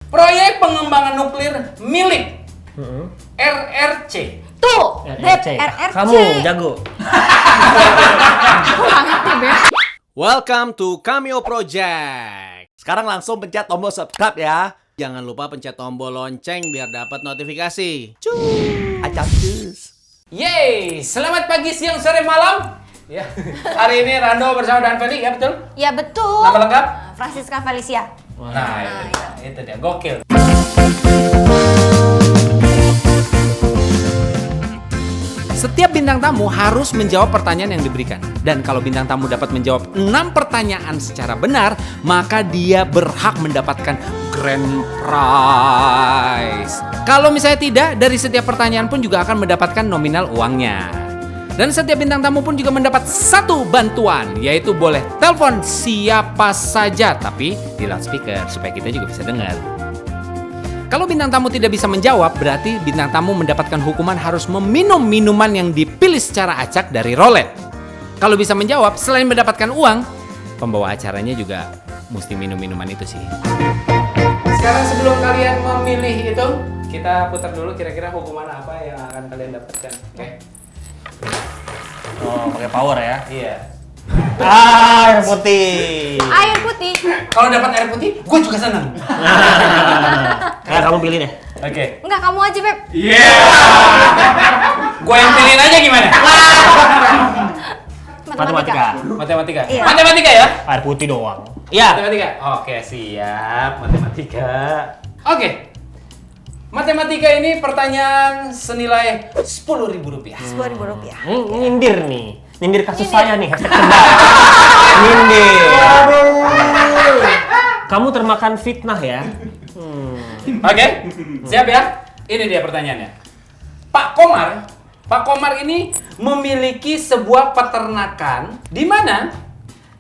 Proyek pengembangan nuklir milik RRC. Tuh, Beb, RRC. RRC. Kamu jago. Aku nggak ngerti, Beb. Welcome to Cameo Project. Sekarang langsung pencet tombol subscribe ya. Jangan lupa pencet tombol lonceng biar dapat notifikasi. Acapcus. Yeay, selamat pagi, siang, sore, malam. Ya, hari ini Rando bersama dengan Feli, ya betul? Ya betul. Nama lengkap? Francisca Felicia. Nah, itu dia, gokil. Setiap bintang tamu harus menjawab pertanyaan yang diberikan. Dan kalau bintang tamu dapat menjawab 6 pertanyaan secara benar, maka dia berhak mendapatkan grand prize. Kalau misalnya tidak, dari setiap pertanyaan pun juga akan mendapatkan nominal uangnya. Dan setiap bintang tamu pun juga mendapat satu bantuan, yaitu boleh telepon siapa saja, tapi di loudspeaker supaya kita juga bisa dengar. Kalau bintang tamu tidak bisa menjawab, berarti bintang tamu mendapatkan hukuman harus meminum minuman yang dipilih secara acak dari rolet. Kalau bisa menjawab, selain mendapatkan uang, pembawa acaranya juga mesti minum minuman itu sih. Sekarang sebelum kalian memilih itu, kita putar dulu kira-kira hukuman apa yang akan kalian dapatkan. Oke? Oh, pakai power ya. Iya. Air putih. Air putih. Kalau dapat air putih, gue juga senang. Nah, kamu pilih deh. Oke. Enggak, kamu aja, Beb. Iya. Gue yang pilihin aja gimana? Matematika. Matematika. Iya. Matematika ya? Air putih doang. Iya. Matematika. Oke, siap. Matematika. Oke. Matematika ini pertanyaan senilai Rp10.000. Rp10.000. Nyindir nih. Nyindir kasus saya nih. Hashtag tebal. Nyindir. Kamu termakan fitnah ya. Oke. Siap ya? Ini dia pertanyaannya. Pak Komar ini memiliki sebuah peternakan di mana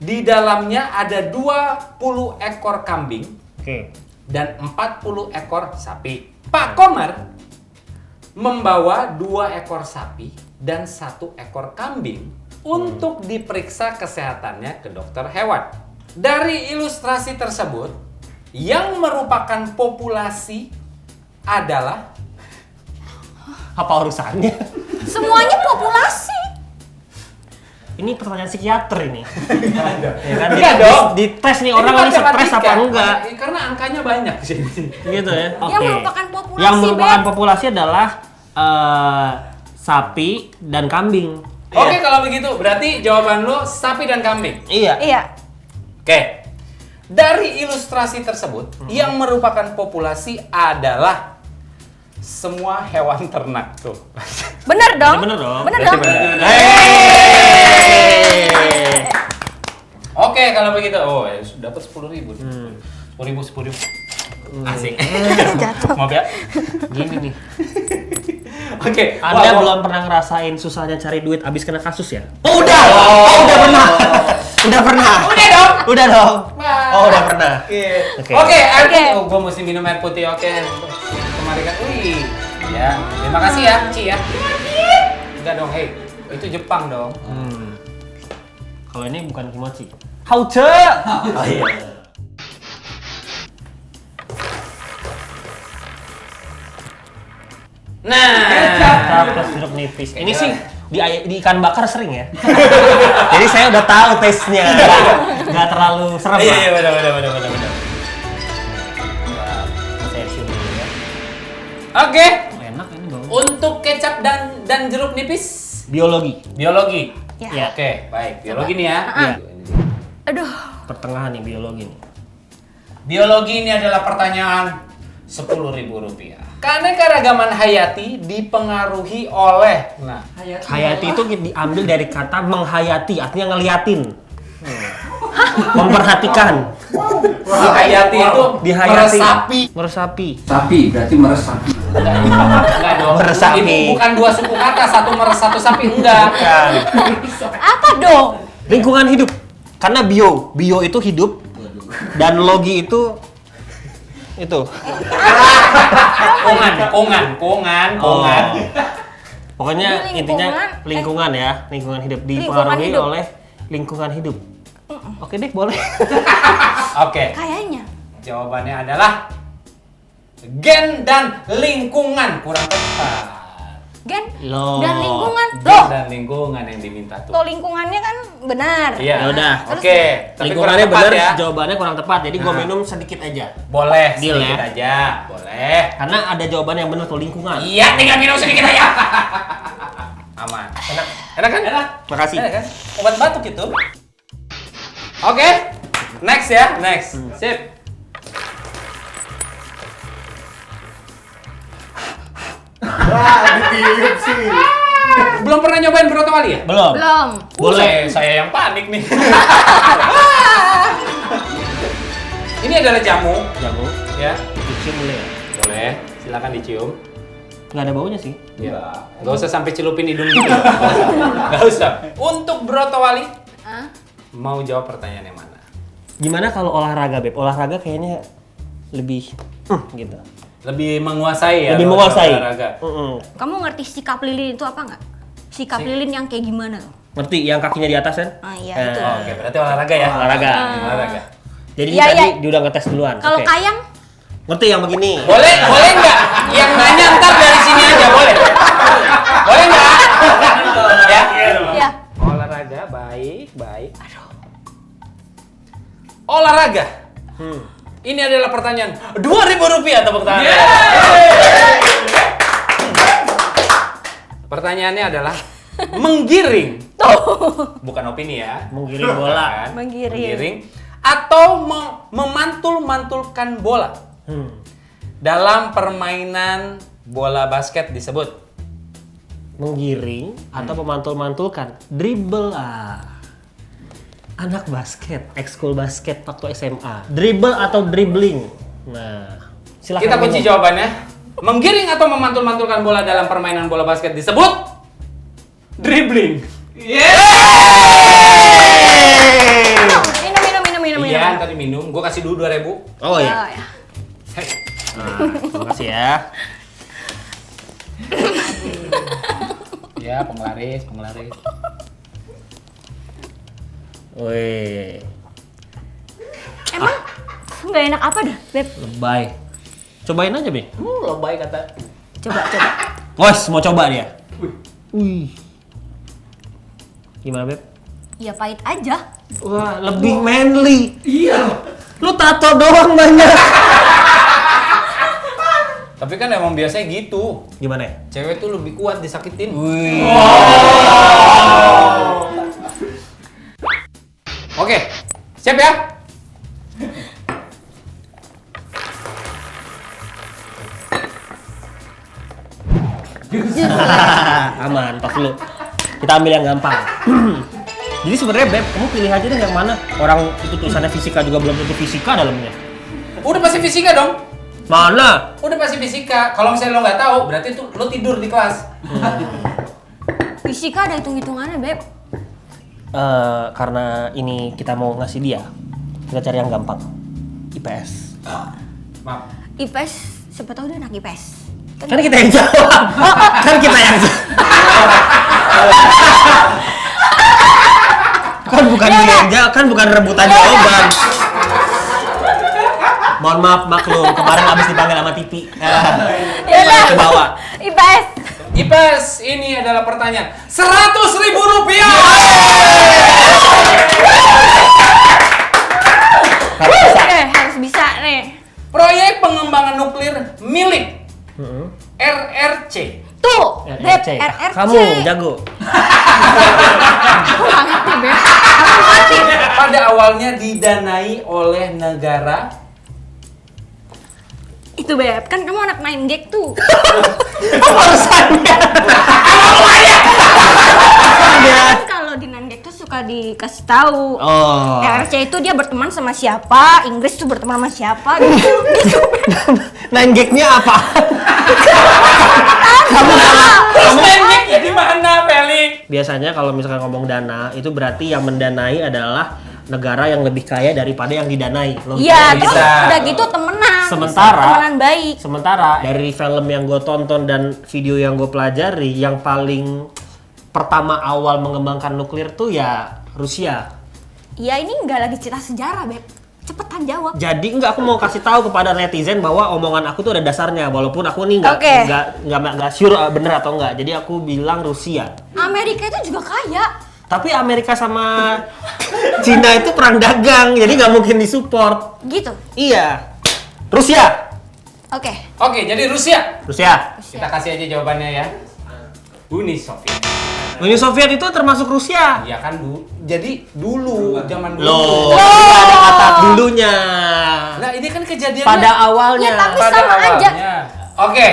di dalamnya ada 20 ekor kambing Oke. dan 40 ekor sapi. Pak Komar membawa 2 ekor sapi dan 1 ekor kambing untuk diperiksa kesehatannya ke dokter hewan. Dari ilustrasi tersebut, yang merupakan populasi adalah Apa urusannya? Semuanya populasi. Ini pertanyaan psikiater ini. Ya kan? Enggak dong. Di tes nih orang ini stres apa enggak? Karena angkanya banyak sih. Gitu ya. Yang Oke. merupakan populasi, Yang merupakan Beb. populasi adalah sapi dan kambing. Oke, kalau begitu berarti jawaban lo sapi dan kambing. Iya. Iya. Oke. Dari ilustrasi tersebut, yang merupakan populasi adalah semua hewan ternak tuh. Bener dong. Bener dong. Bener Berarti dong. bener. Hey. Oke, kalau begitu, dapat 10.000. 10.000. Asik. Jatuh. Maaf ya. Gini nih. Oke. Anda Wah, belum pernah ngerasain susahnya cari duit abis kena kasus ya? Oh, udah. Udah pernah. Udah pernah. Udah dong. Udah dong. Wah. Oh, udah pernah. Oke. Oke. Oke, air Oke. putih. Gue mesti minum air putih. Oke. Kemarin kan, ya. Terima kasih ya, Ci ya. Enggak dong, hey. Itu Jepang dong. Kalau ini bukan kimochi. Hauce. Oh iya. Nah. Kecap plus jeruk nipis. Ini sih di ikan bakar sering ya. Jadi saya udah tahu tesnya. Nggak terlalu serem. Iya, lah. iya, benar. Saya cium dulu ya. Oke. Oh, enak ini bau. Untuk kecap dan jeruk nipis, Biologi. biologi. Ya. Oke, baik. Biologi nih ya. Iya. Aduh. Pertengahan nih biologi nih. Biologi ini adalah pertanyaan Rp10.000. Keanekaragaman hayati dipengaruhi oleh, Hayati itu diambil dari kata menghayati, artinya ngeliatin. Memperhatikan. hayati itu Dihayati. meresapi. Meresapi. Sapi berarti meresapi. Enggak dong. Meresapi. Itu bukan 2 suku kata, satu meres, satu sapi, enggak. Apa dong? Lingkungan hidup. Karena bio itu hidup dan logi itu. Kongan. Pokoknya Jadi intinya lingkungan, lingkungan ya, lingkungan hidup Lingkungan dipengaruhi hidup. oleh lingkungan hidup. Oke deh, boleh. Oke. Kayaknya. Jawabannya adalah Gen dan lingkungan kurang tepat. Gen Loh. dan lingkungan. Gen Loh, dan lingkungan yang diminta tuh. lo lingkungannya kan benar. Iya. Ya udah. Oke, tapi kurang Lingkungannya tepat bener, ya. jawabannya kurang tepat. Jadi gue Nah. minum sedikit aja. Boleh, Deal sedikit ya? aja. Boleh. Karena ada jawaban yang bener tuh lingkungan. Iya, tinggal minum sedikit aja. Aman. Enak. Enak kan? Enak. Makasih. Enak kan? Obat batuk itu. Oke. Next ya, next. Sip. Wah, ditiup sih. Belum pernah nyobain broto wali ya? Belum. Belum. Boleh. Saya yang panik nih. Ini adalah jamu, Jamu. ya. Dicium boleh ya? Boleh, silakan dicium. Nggak ada baunya sih. Ya, nggak usah sampai celupin hidung gitu. Nggak usah. Untuk broto wali, Hah? mau jawab pertanyaan yang mana? Gimana kalau olahraga, Beb? Olahraga kayaknya lebih gitu. Lebih menguasai ya. Lebih kalau menguasai. olahraga. Kamu ngerti sikap lilin itu apa nggak? Sikap lilin yang kayak gimana? Ngerti yang kakinya di atas kan? Ah iya Eh, itu. Oh, oke, berarti olahraga ya. Olahraga. Olahraga. Jadi Iya, tadi iya. dia udah ngetes duluan. Kalau Oke. kayang, Ngerti yang begini? Boleh nggak? Yang nanya ntar dari sini aja boleh. Boleh nggak? Ya. ya. Olahraga baik. Olahraga. Ini adalah pertanyaan Rp2.000 tepuk tangan. Pertanyaannya adalah menggiring. Bukan opini ya. Menggiring bola. Bukan. Menggiring. Atau memantul-mantulkan bola. Dalam permainan bola basket disebut Menggiring atau memantul-mantulkan. Dribble Anak basket, ekskul basket waktu SMA. Dribble atau dribbling? Nah, silakan. kita kunci minum. jawabannya. Menggiring atau memantul-mantulkan bola dalam permainan bola basket disebut dribbling. Minum. Iya, tadi minum. Gue kasih dulu 2.000. Oh iya. Oh, ya. Hei. Nah, terima kasih ya. Ya, penglaris. Wih, Emang nggak enak apa dah, Beb? lebay. Cobain aja, Bi. Lebay kata. Coba. Wes, mau coba dia. Wih. Gimana, Beb? Ya pahit aja. Wah, lebih manly. Iya. Lu tato doang banyak. Tapi kan emang biasanya gitu. Gimana ya? Cewek tuh lebih kuat disakitin. Wih. Oke, siap ya? Aman, pas dulu. Kita ambil yang gampang. Jadi sebenarnya Beb, kamu pilih aja deh yang mana. Orang itu tulisannya fisika juga belum tentu fisika dalamnya. Udah pasti fisika dong. Mana? Udah pasti fisika. Kalau misalnya lo nggak tahu, berarti tuh lo tidur di kelas. Fisika ada hitung-hitungannya, Beb. Karena ini kita mau ngasih dia, kita cari yang gampang. IPS. Maaf. IPS, siapa tahu dia anak IPS. Kan kita yang jawab. Kan kita yang jawab. Kan bukan dia yang jawab, kan bukan rebutan jawaban. Mohon maaf maklum, kemarin abis dipanggil sama TV. Ya udah. Ke bawah. IPS. IPS, ini adalah pertanyaan Rp100.000. Harus bisa. Harus bisa nih. Proyek pengembangan nuklir milik RRC. Tuh, Beb, RRC. RRC. Kamu jago. Aku nggak ngerti, Beb. Aku ngerti. Pada awalnya didanai oleh negara. Itu, Beb, kan kamu anak main gag tuh. Kan kalau di Nangek tuh suka dikasih tahu. Oh. RRC itu dia berteman sama siapa, Inggris tuh berteman sama siapa gitu. Nine gag-nya apa? Terus pendeknya di mana, Feli? Biasanya kalau misalkan ngomong dana, itu berarti yang mendanai adalah negara yang lebih kaya daripada yang didanai. Iya, terus Bisa. udah gitu temenan. Sementara temenan baik. Sementara dari film yang gue tonton dan video yang gue pelajari, yang paling pertama awal mengembangkan nuklir tuh ya Rusia. Iya, ini nggak lagi cerita sejarah, Beb. Cepetan jawab. Jadi enggak, aku mau kasih tahu kepada netizen bahwa omongan aku tuh ada dasarnya, walaupun aku nih Oke. nggak sure bener atau enggak. Jadi aku bilang Rusia. Amerika itu juga kaya. Tapi Amerika sama Cina itu perang dagang, jadi nggak mungkin disupport. Gitu. Iya. Rusia. Oke. Oke, jadi Rusia. Rusia. Kita kasih aja jawabannya ya. Uni Soviet. Uni Soviet itu termasuk Rusia. Iya kan jadi dulu zaman dulu. Loh, tidak ada kata dulunya. Nah, ini kan kejadiannya Pada awalnya. Ya, tapi pada sama aja. awalnya. Oke.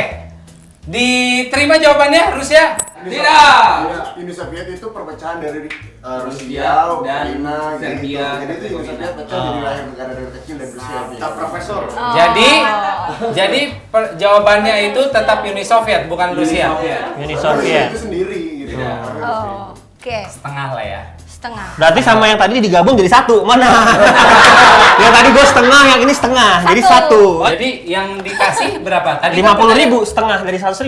Diterima jawabannya Rusia? Tidak. Uni Soviet itu perpecahan dari Rusia dan Ukraina, Serbia. gitu. Jadi itu Uni Soviet pecah jadi lahir negara-negara kecil dan Rusia. Kita profesor. Jadi jawabannya itu tetap Uni Soviet bukan Rusia. Uni Rusia Soviet. itu sendiri gitu. Oh, oke. Setengah lah ya. Setengah. Berarti sama yang tadi digabung jadi satu. Mana? Yang tadi gue setengah, yang ini setengah. Jadi Satu. satu. Jadi yang dikasih berapa? Tadi 50.000 setengah dari 100.000.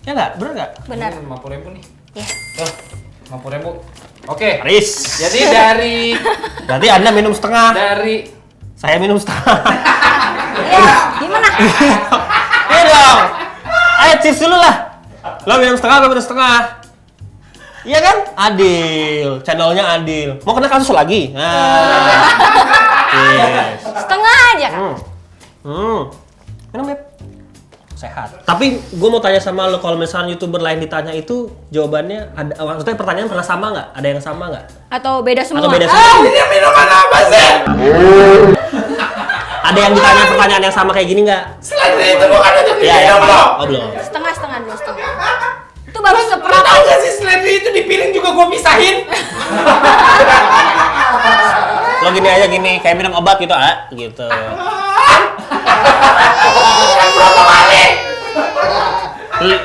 Ya nggak? Bener nggak? Benar. 50.000 nih. Yes. Tuh, 50.000. Oke. Aris. Jadi dari Berarti Anda minum setengah. Saya minum setengah. Iya, gimana? Iya dong. Ayo cheers dulu lah. Lo minum setengah, gue minum setengah. Iya kan? Adil. Channelnya adil. Mau kena kasus lagi? Nah. Yes. Setengah aja kan? Minum, Beb. Sehat. Tapi gue mau tanya sama lo, kalau misalnya YouTuber lain ditanya itu, jawabannya ada, maksudnya pertanyaan pernah sama nggak? Ada yang sama nggak? Atau beda semua? Atau beda semua? ini minuman apa sih? Ada yang ditanya pertanyaan yang sama kayak gini nggak? Selain itu bukan untuk Iya, ya. Oh, belum. Setengah dulu, setengah. Itu baru Lo seperempat. tau gak sih seledri itu di piring juga gue pisahin? Lo gini aja gini, kayak minum obat gitu, gitu. Berapa kali?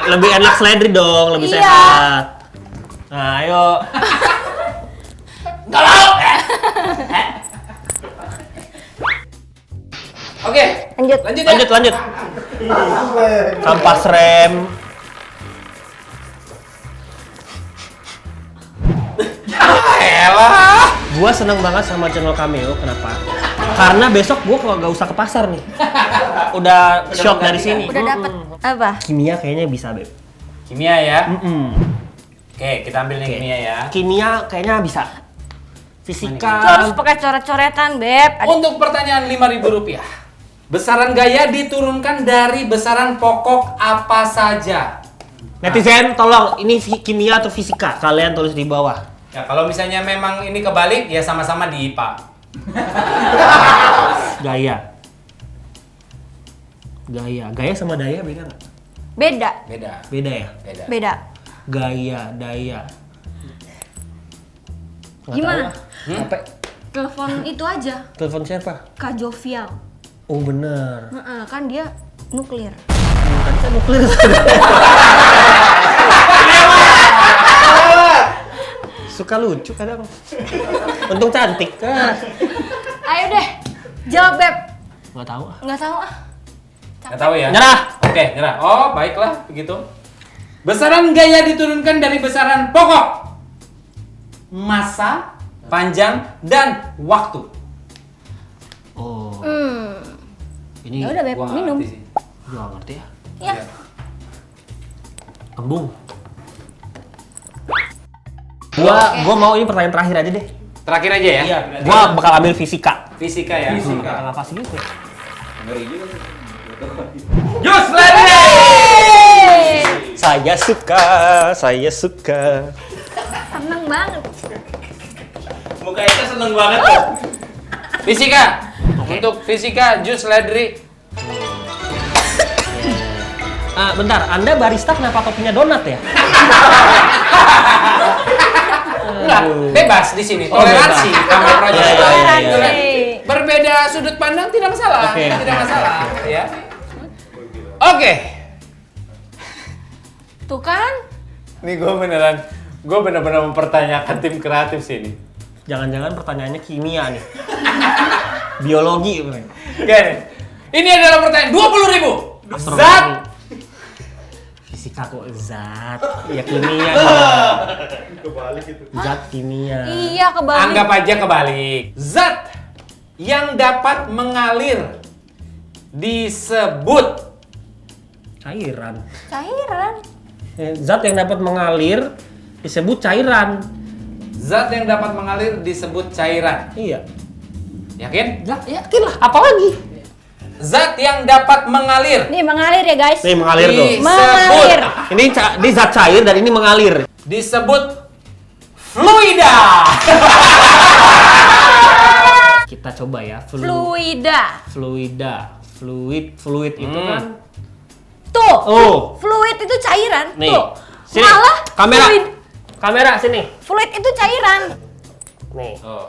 Lebih enak seledri dong, lebih Iya. sehat. Nah, ayo. Kalau Oke, Lanjut. lanjut ya. Lanjut. Kampas rem. Elah. Gua seneng banget sama channel Cameo, kenapa? Karena besok gua kalau nggak usah ke pasar nih. Udah shop dari sini. Udah dapet apa? Kimia kayaknya bisa, Beb. Kimia ya. Oke, Oke, kita ambil nih kimia ya. Kimia kayaknya bisa. Itu Fisika. harus pakai coret-coretan, Beb. Untuk pertanyaan Rp5.000. Besaran gaya diturunkan dari besaran pokok apa saja? Netizen, tolong ini kimia atau fisika? Kalian tulis di bawah. Ya, kalau misalnya memang ini kebalik, ya sama-sama di IPA. Gaya sama daya beda nggak? Beda. Beda. Beda ya? Beda. Beda. Gaya, daya. Nggak Gimana? tahu. Apa? Telepon itu aja. Telepon siapa? Kak Jovial. Oh bener. Heeh, kan dia nuklir. Tadi kan nuklir. Suka lucu kadang. Untung cantik. Ayo deh. Jawab, Beb. Nggak tahu. Nggak tahu ah. Nggak tahu ya? Nyerah. Oke, nyerah. Oh, baiklah begitu. Besaran gaya diturunkan dari besaran pokok, masa, panjang, dan waktu. Oh. Ini Ya udah, Beb, Gua nggak minum. ngerti sih. gua nggak ngerti ya. Ya. Kembung. Gua mau ini pertanyaan terakhir aja deh. Terakhir aja ya? Iya. Gua bakal ambil fisika. Fisika ya? Kenapa sih gitu? Jus Ledri! Saya suka. Seneng banget. Mukanya seneng banget tuh. Fisika. Untuk fisika Jus Ledri. Bentar, Anda barista kenapa topinya donat ya? Enggak, bebas di sini. Toleransi kami project. Iya, iya, iya, iya. Toleransi. Berbeda sudut pandang tidak masalah. Oke. Tidak masalah, ya. Oke. Tuh kan? Nih gue beneran mempertanyakan tim kreatif sini. Jangan-jangan pertanyaannya kimia nih. Biologi. Oke. Ini adalah pertanyaan 20.000. Astronomi. Zat fisika kok, zat. Ya kimia dong. Kebalik itu. Zat kimia. Iya, kebalik. Anggap aja kebalik. Zat yang dapat mengalir disebut Cairan. Cairan. Zat yang dapat mengalir disebut cairan. zat yang dapat mengalir disebut cairan. Iya. Yakin? Lah, yakin lah. Apa lagi? Zat yang dapat mengalir Nih mengalir ya guys. Nih mengalir tuh. disebut Mengalir. Ini zat cair dan ini mengalir. disebut fluida. Kita coba ya. Fluida. Fluid itu kan. Tuh. Oh. Fluid itu cairan. Nih. Tuh. Sini. Malah Kamera. Fluid, Kamera sini. fluid itu cairan. Nih. Oh.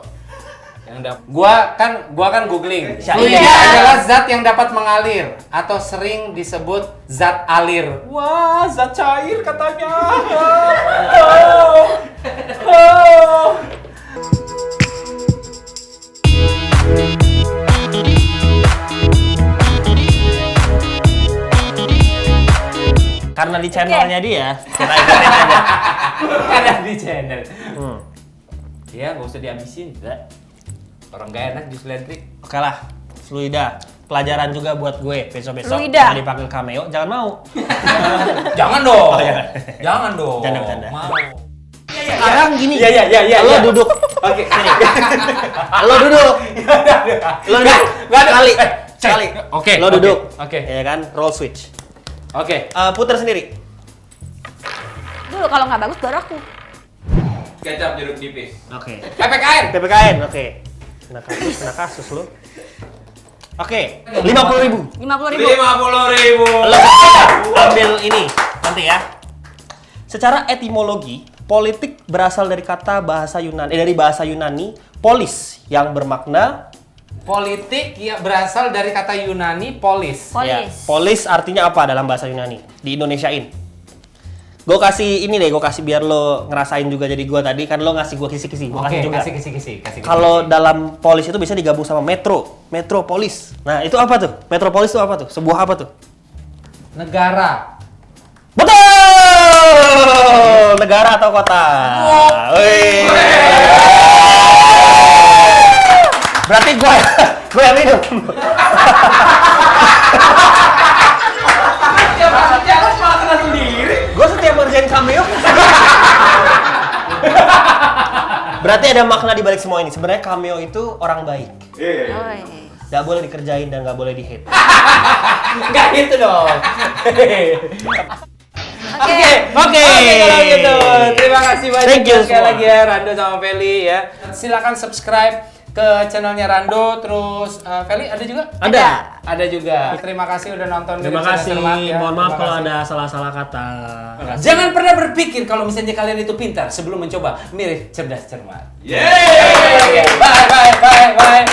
Yang gua kan googling. Iya. Fluida adalah zat yang dapat mengalir atau sering disebut zat alir. Wah, zat cair katanya. Karena di channelnya dia, kita ikutin aja. Ada di channel. Hmm. Iya, nggak usah dihabisin. Orang gak enak jus lentrik. Oke lah, Fluida. Pelajaran juga buat gue besok-besok. Fluida. Kalau dipanggil cameo, jangan mau. Jangan dong. Oh, jangan. Jangan dong. Bercanda. Mau. Sekarang gini. Iya. Lo duduk. Oke. Sini. Lo duduk. Lo duduk. Nggak ada. Sekali. Cek. Sekali. Oke, Lo oke, duduk. oke. Ya kan? Roll switch. Oke. Putar sendiri. Dulu kalau nggak bagus baru aku. Kecap jeruk tipis. Oke. PPKN. PPKN, oke. Kena kasus lo. Oke, 50.000. 50.000. 50.000. Lo ambil ini nanti ya. Secara etimologi, politik berasal dari kata bahasa Yunani, dari bahasa Yunani, polis yang bermakna Politik ya berasal dari kata Yunani polis. ya, Polis. polis artinya apa dalam bahasa Yunani? Di Indonesiain. Gue kasih ini deh, gue kasih biar lo ngerasain juga jadi gue tadi kan lo ngasih gue kisi-kisi, gue kasih juga. Kasih. Kalau dalam polis itu bisa digabung sama metropolis. Nah itu apa tuh? Metropolis itu apa tuh? Sebuah apa tuh? negara. Betul! Negara atau kota? Wih. Berarti gue yang minum. Gue setiap ngerjain cameo. Berarti ada makna di balik semua ini. Sebenarnya cameo itu orang baik. Iya. Oh, iya. Gak boleh dikerjain dan gak boleh di-hate. Enggak gitu dong. Oke. Oke. Kalau gitu. Terima kasih banyak Thank you sekali semua. lagi ya Rando sama Feli ya. Silakan subscribe ke channelnya Rando, terus Feli ada juga? Ada juga. Terima kasih udah nonton. Terima Dari kasih. Cermat, ya. Mohon maaf Terima kalau kasih. ada salah-salah kata. Jangan pernah berpikir kalau misalnya kalian itu pintar sebelum mencoba. Mirip cerdas cermat. Yeay! Bye.